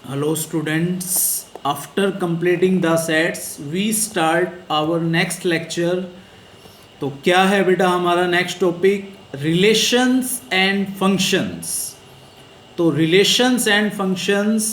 Hello students, after completing the sets we start our next lecture. तो क्या है बेटा हमारा next topic? Relations and functions. तो रिलेशंस एंड फंक्शंस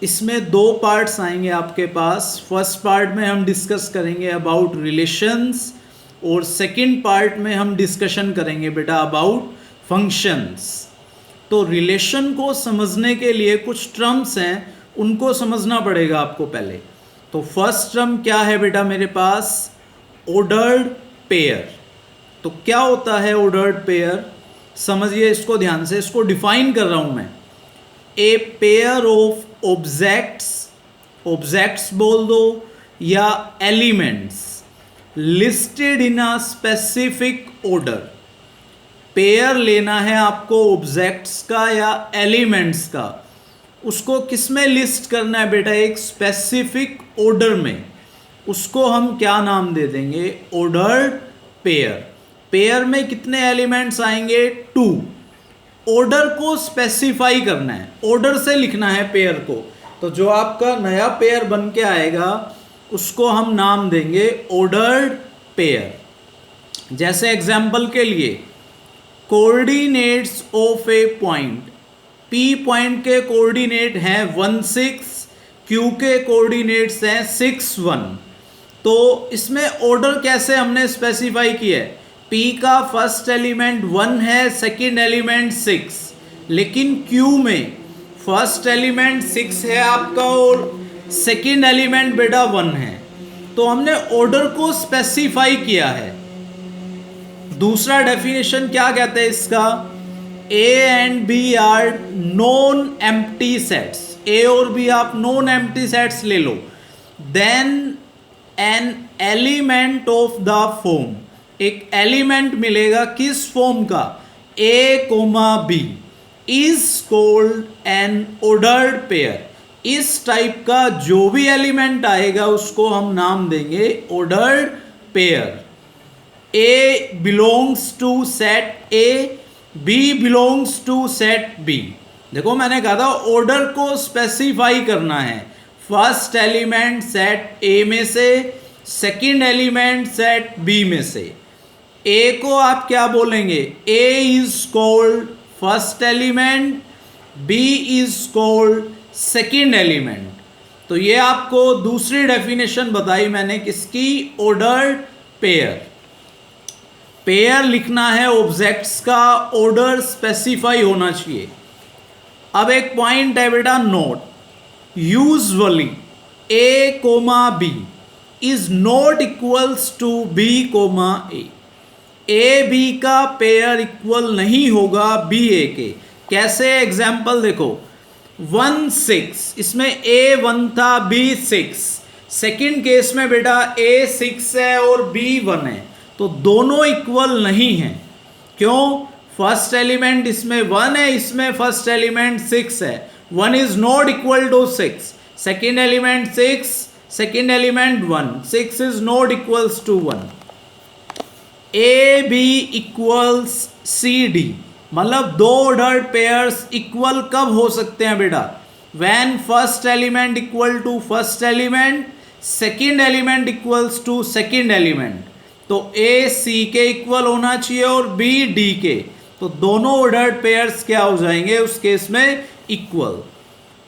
इसमें दो पार्ट्स आएंगे आपके पास. फर्स्ट पार्ट में हम डिस्कस करेंगे अबाउट रिलेशंस और सेकंड पार्ट में हम डिस्कशन करेंगे बेटा अबाउट फंक्शंस. तो रिलेशन को समझने के लिए कुछ टर्म्स हैं, उनको समझना पड़ेगा आपको पहले. तो फर्स्ट टर्म क्या है बेटा मेरे पास? Ordered pair. तो क्या होता है ऑर्डर्ड पेयर? समझिए इसको ध्यान से, इसको डिफाइन कर रहा हूं मैं. A pair of objects, objects बोल दो या elements listed in a specific order. Pair लेना है आपको ऑब्जेक्ट्स का या एलिमेंट्स का. उसको किस में लिस्ट करना है बेटा? एक स्पेसिफिक ऑर्डर में. उसको हम क्या नाम दे देंगे? Ordered pair. पेयर में कितने एलिमेंट्स आएंगे? 2. ऑर्डर को स्पेसिफाई करना है, ऑर्डर से लिखना है पेयर को. तो जो आपका नया पेयर बन के आएगा उसको हम नाम देंगे ऑर्डर्ड पेयर. जैसे एग्जाम्पल के लिए coordinates of A point. P point के कोऑर्डिनेट हैं 1 6, क्यू के कोऑर्डिनेट्स हैं 6 1. तो इसमें ऑर्डर कैसे हमने स्पेसिफाई किया है? पी का फर्स्ट एलिमेंट 1 है, सेकंड एलिमेंट 6, लेकिन क्यू में फर्स्ट एलिमेंट 6 है आपका और सेकंड एलिमेंट बेटा 1 है. तो हमने ऑर्डर को स्पेसिफाई किया है. दूसरा डेफिनेशन क्या कहते हैं इसका? A and B are non empty sets. A और बी आप नॉन एम्प्टी सेट्स ले लो. Then an element of the form. एक एलिमेंट मिलेगा किस फॉर्म का? A comma B is called an ordered pair. इस टाइप का जो भी एलिमेंट आएगा उसको हम नाम देंगे ordered pair. A belongs to set A, B belongs to set B. देखो मैंने कहा था ऑर्डर को स्पेसिफाई करना है. फर्स्ट एलिमेंट सेट A में से, सेकंड एलिमेंट सेट B में से. A को आप क्या बोलेंगे? A is called first element, B is called second element. तो ये आपको दूसरी डेफिनेशन बताई मैंने किसकी? Ordered pair. पेयर लिखना है ऑब्जेक्ट्स का, ऑर्डर स्पेसिफाई होना चाहिए. अब एक पॉइंट है बेटा note. Usually A comma B is not equals to B comma A. A B का पेयर इक्वल नहीं होगा बी ए के. कैसे? एग्जाम्पल देखो 1 6, इसमें ए 1 था, बी 6. सेकेंड केस में बेटा ए 6 है और बी 1 है. तो दोनों इक्वल नहीं हैं. क्यों? फर्स्ट एलिमेंट इसमें 1 है, इसमें फर्स्ट एलिमेंट 6 है. 1 is not equal to 6. Second element 6, second element 1. 6 is not equals to 1. A B equals C D. मतलब दो ऑर्डर्ड पेयर्स इक्वल कब हो सकते हैं बेटा? When first element equal to first element, second element equals to second element. तो A सी के equal होना चाहिए और बी डी के. तो दोनों ऑर्डर्ड पेयर्स क्या हो जाएंगे उस केस में? इक्वल.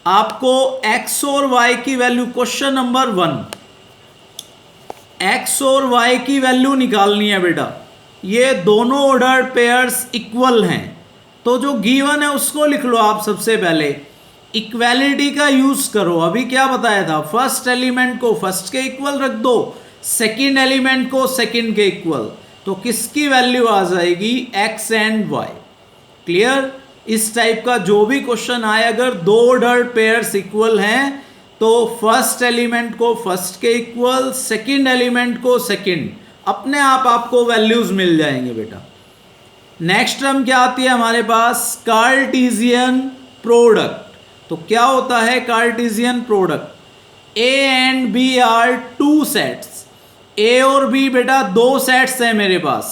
आपको एक्स और वाई की वैल्यू, क्वेश्चन नंबर 1, एक्स और वाई की वैल्यू निकालनी है बेटा. ये दोनों ऑर्डर्ड पेयर्स इक्वल हैं. तो जो गिवन है उसको लिख लो आप. सबसे पहले इक्वालिटी का यूज करो. अभी क्या बताया था? फर्स्ट एलिमेंट को फर्स्ट के इक्वल रख दो, सेकेंड एलिमेंट को सेकेंड के इक्वल. तो किसकी वैल्यू आ जाएगी? X and Y. क्लियर? इस टाइप का जो भी क्वेश्चन आए, अगर दो ऑर्डर्ड पेयर्स इक्वल हैं तो फर्स्ट एलिमेंट को फर्स्ट के इक्वल, सेकेंड एलिमेंट को सेकेंड, अपने आप आपको वैल्यूज मिल जाएंगे बेटा. नेक्स्ट टर्म क्या आती है हमारे पास? Cartesian product. तो क्या होता है Cartesian product? A and B are 2 sets. A और बी बेटा 2 सेट्स हैं मेरे पास.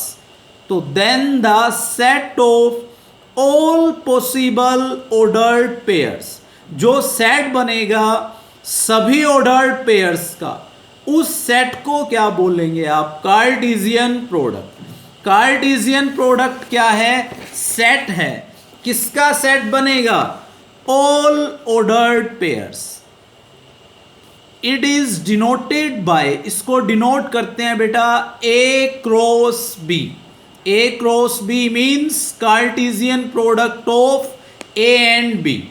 तो then the set of all possible ordered pairs. जो सेट बनेगा सभी ऑर्डर्ड पेयर्स का, उस सेट को क्या बोलेंगे आप? Cartesian product. कार्टेशियन प्रोडक्ट क्या है? सेट है। किसका सेट बनेगा? All ordered pairs. It is denoted by, इसको डिनोट करते हैं बेटा A cross B. A cross B means Cartesian product of A and B.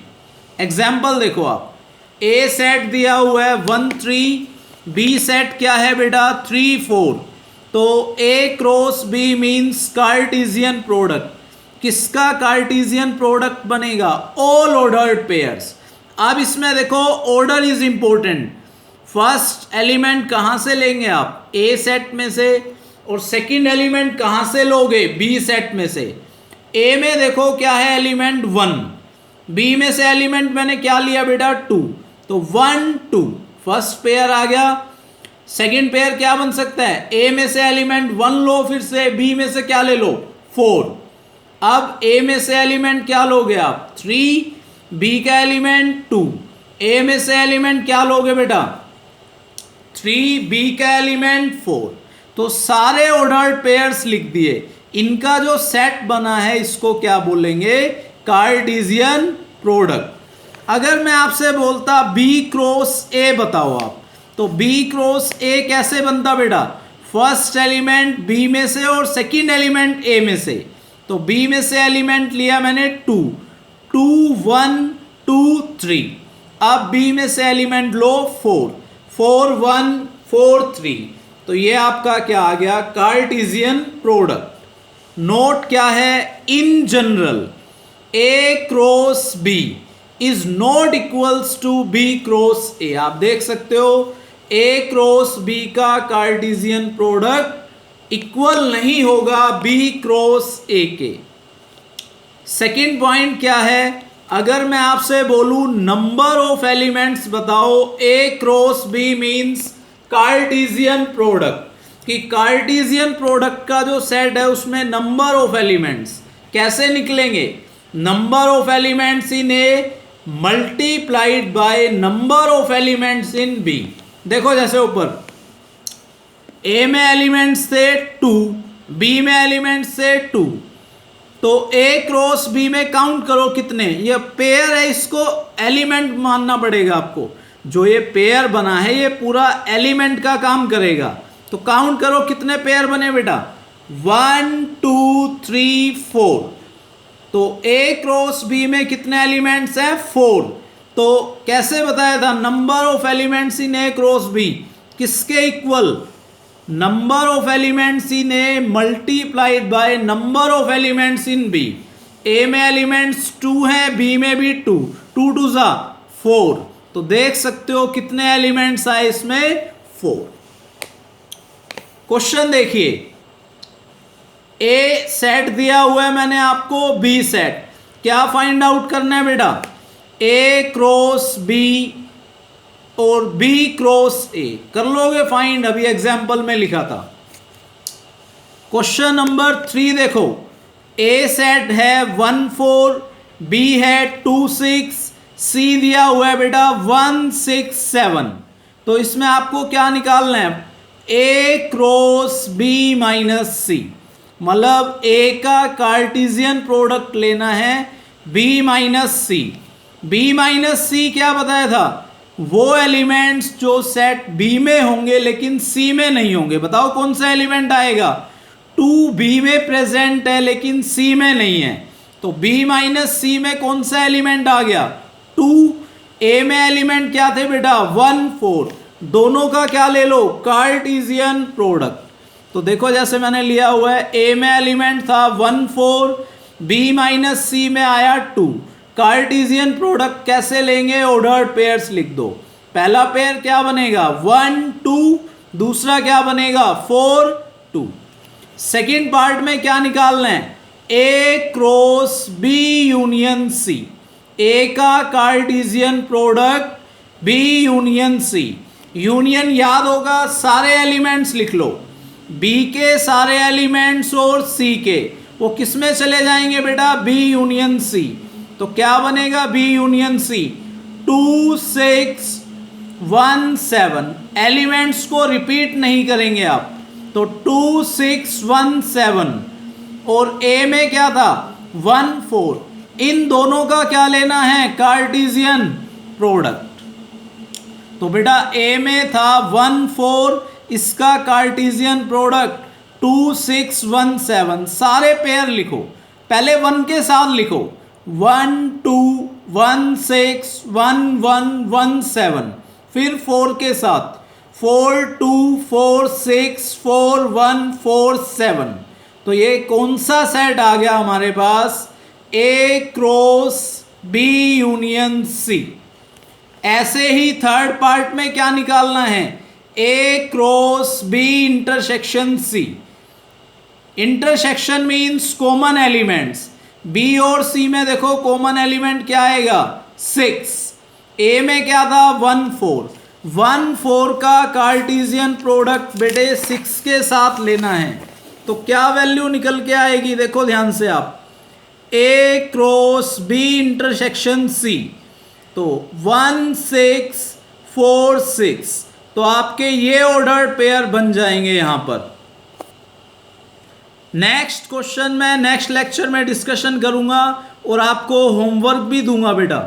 Example देखो आप, ए सेट दिया हुआ है 1 3, बी सेट क्या है बेटा 3 4, तो A cross B means Cartesian product. किसका कार्टेशियन प्रोडक्ट बनेगा? All ordered pairs. अब इसमें देखो order is important. First element कहाँ से लेंगे आप? ए सेट में से, और सेकंड एलिमेंट कहाँ से लोगे? बी सेट में से। ए में देखो क्या है एलिमेंट 1, बी में से एलिमेंट मैंने क्या लिया बेटा 2, तो 1 2 फर्स्ट पेयर आ गया। सेकंड पेयर क्या बन सकता है? ए में से एलिमेंट 1 लो, फिर से बी में से क्या ले लो 4। अब ए में से एलिमेंट क्या लोगे आप 3, बी का एलिमेंट 2, ए में से एलिमेंट क्या लोगे बेटा 3, बी का एलिमेंट 4। तो सारे ऑर्डर्ड पेयर्स लिख दिए। इनका जो सेट बना है इसको क्या बोलेंगे? Cartesian product. अगर मैं आपसे बोलता बी क्रॉस ए बताओ आप, तो बी क्रॉस ए कैसे बनता बेटा? फर्स्ट एलिमेंट बी में से और सेकंड एलिमेंट ए में से। तो बी में से एलिमेंट लिया मैंने 2 2 1 2 3। अब बी में से एलिमेंट लो 4 4 1 4 3। तो ये आपका क्या आ गया? Cartesian product. नोट क्या है? In general A cross B is not equals to B cross A. आप देख सकते हो ए क्रॉस बी का कार्टेशियन प्रोडक्ट इक्वल नहीं होगा बी क्रॉस ए के। सेकंड पॉइंट क्या है? अगर मैं आपसे बोलूं नंबर ऑफ एलिमेंट्स बताओ A cross B means Cartesian product, कि कार्टेशियन प्रोडक्ट का जो सेट है उसमें नंबर ऑफ एलिमेंट्स कैसे निकलेंगे? Number of elements in A multiplied by number of elements in B. देखो जैसे ऊपर ए में एलिमेंट्स थे 2, बी में एलिमेंट्स थे 2, तो ए क्रॉस बी में काउंट करो कितने? ये पेयर है, इसको एलिमेंट मानना पड़ेगा आपको। जो ये पेयर बना है ये पूरा एलिमेंट का काम करेगा। तो काउंट करो कितने पेयर बने बेटा 1 2 3 4। तो ए क्रॉस बी में कितने एलिमेंट्स हैं 4। तो कैसे बताया था? Number of elements in A cross B किसके equal? Number of elements in A multiplied by number of elements in B. A में एलिमेंट्स 2 हैं, बी में भी 2 2 2 जा 4। तो देख सकते हो कितने एलिमेंट्स आए इसमें 4। क्वेश्चन देखिए, ए सेट दिया हुआ है मैंने आपको, बी सेट। क्या फाइंड आउट करना है बेटा? ए क्रॉस बी और बी क्रॉस ए कर लोगे फाइंड। अभी एग्जाम्पल में लिखा था। क्वेश्चन नंबर 3 देखो, ए सेट है 1 4, बी है 2 6, सी दिया हुआ है बेटा 1 6 7। तो इसमें आपको क्या निकालना है? ए क्रॉस बी माइनस सी, मतलब ए का कार्टेशियन प्रोडक्ट लेना है बी माइनस सी। बी माइनस सी क्या बताया था? वो एलिमेंट्स जो सेट बी में होंगे लेकिन सी में नहीं होंगे। बताओ कौन सा एलिमेंट आएगा? 2 बी में प्रेजेंट है लेकिन सी में नहीं है। तो बी माइनस सी में कौन सा एलिमेंट आ गया 2। ए में एलिमेंट क्या थे बेटा 1 4। दोनों का क्या ले लो? Cartesian product. तो देखो जैसे मैंने लिया हुआ है, ए में एलिमेंट था 1 4, बी माइनस सी में आया 2। कार्टेशियन प्रोडक्ट कैसे लेंगे? ऑर्डर्ड पेयर्स लिख दो। पहला पेयर क्या बनेगा 1 2, दूसरा क्या बनेगा 4 2। सेकेंड पार्ट में क्या निकालना है? A cross B union C. A का Cartesian product B union C. Union याद होगा, सारे एलिमेंट्स लिख लो, बी के सारे एलिमेंट्स और सी के, वो किस में चले जाएंगे बेटा? B union C. तो क्या बनेगा बी यूनियन सी? 2 6 1 7, एलिमेंट्स को रिपीट नहीं करेंगे आप, तो 2 6 1 7 और ए में क्या था 1 4, इन दोनों का क्या लेना है कार्टेशियन प्रोडक्ट। तो बेटा ए में था 1 4, इसका कार्टेशियन प्रोडक्ट 2 6 1 7, सारे पेयर लिखो, पहले 1 के साथ लिखो 1 2 1 6 1 1 1 7, फिर 4 के साथ 4 2 4 6 4 1 4 7। तो ये कौन सा सेट आ गया हमारे पास A cross B union C. ऐसे ही थर्ड पार्ट में क्या निकालना है A cross B intersection C. Intersection means common elements, B और सी में देखो कॉमन एलिमेंट क्या आएगा 6, ए में क्या था 1 4, 1 4 का कार्टेशियन प्रोडक्ट बेटे 6 के साथ लेना है, तो क्या वैल्यू निकल के आएगी देखो ध्यान से आप ए क्रॉस बी इंटरसेक्शन सी, तो 1 6 4 6, तो आपके ये ऑर्डर पेयर बन जाएंगे यहां पर। नेक्स्ट क्वेश्चन मैं नेक्स्ट लेक्चर में डिस्कशन करूंगा और आपको होमवर्क भी दूंगा बेटा।